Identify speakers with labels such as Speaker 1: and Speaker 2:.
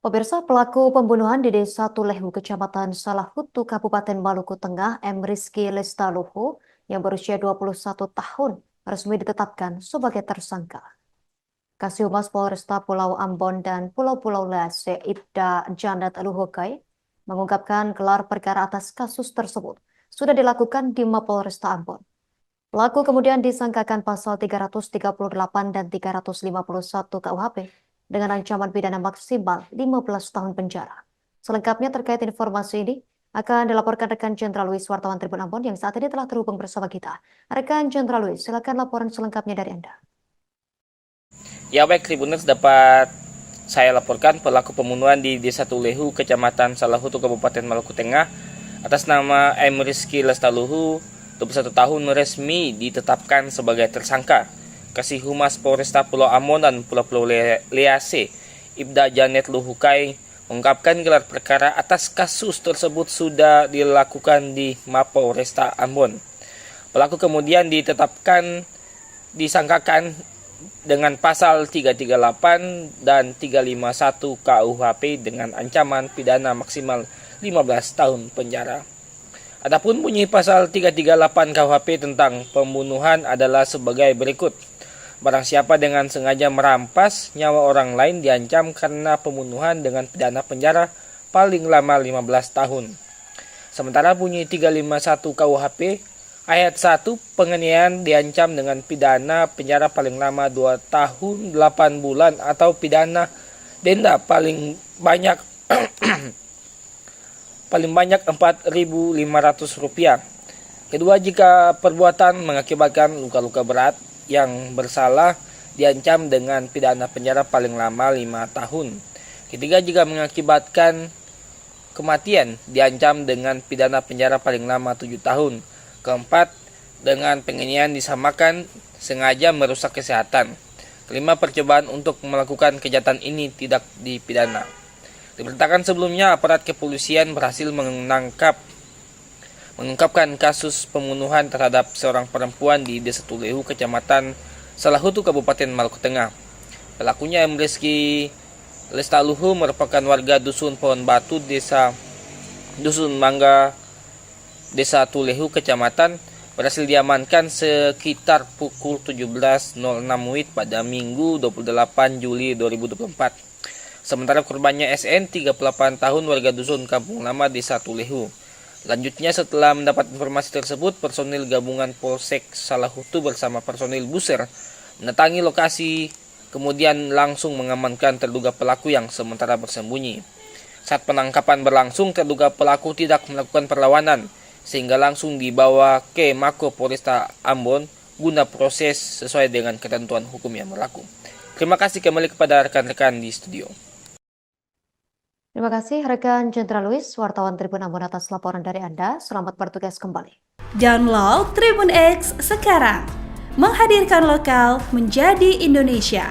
Speaker 1: Pemirsa, pelaku pembunuhan di Desa Tulehu, Kecamatan Salahutu, Kabupaten Maluku Tengah, M. Rizky Lestaluhu, yang berusia 21 tahun, resmi ditetapkan sebagai tersangka. Kasihumas Polresta Pulau Ambon dan Pulau-Pulau Lase, Ibda Janat Luhukai, mengungkapkan gelar perkara atas kasus tersebut sudah dilakukan di Mapolresta Ambon. Pelaku kemudian disangkakan pasal 338 dan 351 KUHP dengan ancaman pidana maksimal 15 tahun penjara. Selengkapnya terkait informasi ini akan dilaporkan rekan Jenderal Luis wartawan Tribun Ambon yang saat ini telah terhubung bersama kita. Rekan Jenderal Luis, silakan laporan selengkapnya dari Anda.
Speaker 2: Ya baik, Tribuners, dapat saya laporkan pelaku pembunuhan di Desa Tulehu, Kecamatan Salahutu, Kabupaten Maluku Tengah atas nama M. Rizky Lestaluhu, 21 tahun, resmi ditetapkan sebagai tersangka. Kasihumas Polresta Pulau Ambon dan Pulau-Pulau Lase, Ibda Janat Luhukai, mengungkapkan gelar perkara atas kasus tersebut sudah dilakukan di Mapolresta Ambon. Pelaku kemudian disangkakan dengan pasal 338 dan 351 KUHP dengan ancaman pidana maksimal 15 tahun penjara. Adapun bunyi pasal 338 KUHP tentang pembunuhan adalah sebagai berikut. Barang siapa dengan sengaja merampas nyawa orang lain diancam karena pembunuhan dengan pidana penjara paling lama 15 tahun. Sementara bunyi 351 KUHP ayat 1, penganiayaan diancam dengan pidana penjara paling lama 2 tahun 8 bulan atau pidana denda paling banyak Rp4.500. Kedua, jika perbuatan mengakibatkan luka-luka berat, yang bersalah diancam dengan pidana penjara paling lama 5 tahun. Ketiga, jika mengakibatkan kematian diancam dengan pidana penjara paling lama 7 tahun. Keempat, dengan penganiayaan disamakan sengaja merusak kesehatan. Kelima, percobaan untuk melakukan kejahatan ini tidak dipidana. Diberitakan sebelumnya, aparat kepolisian berhasil mengungkapkan kasus pembunuhan terhadap seorang perempuan di Desa Tulehu, Kecamatan Salahutu, Kabupaten Maluku Tengah. Pelakunya M. Rizky Lestaluhu merupakan warga Dusun Pohon Batu, Dusun Mangga, Desa Tulehu, Kecamatan, berhasil diamankan sekitar pukul 17.06 WIB pada Minggu 28 Juli 2024. Sementara korbannya SN, 38 tahun, warga Dusun Kampung Lama, Desa Tulehu. Lanjutnya, setelah mendapat informasi tersebut, personil gabungan Polsek Salahutu bersama personil Buser mendatangi lokasi, kemudian langsung mengamankan terduga pelaku yang sementara bersembunyi. Saat penangkapan berlangsung, terduga pelaku tidak melakukan perlawanan, sehingga langsung dibawa ke Mako Polresta Ambon guna proses sesuai dengan ketentuan hukum yang berlaku. Terima kasih kembali kepada rekan-rekan di studio.
Speaker 1: Terima kasih rekan Jenderal Luis, wartawan Tribun Ambon atas laporan dari Anda. Selamat bertugas kembali.
Speaker 3: Download Tribun X sekarang, menghadirkan lokal menjadi Indonesia.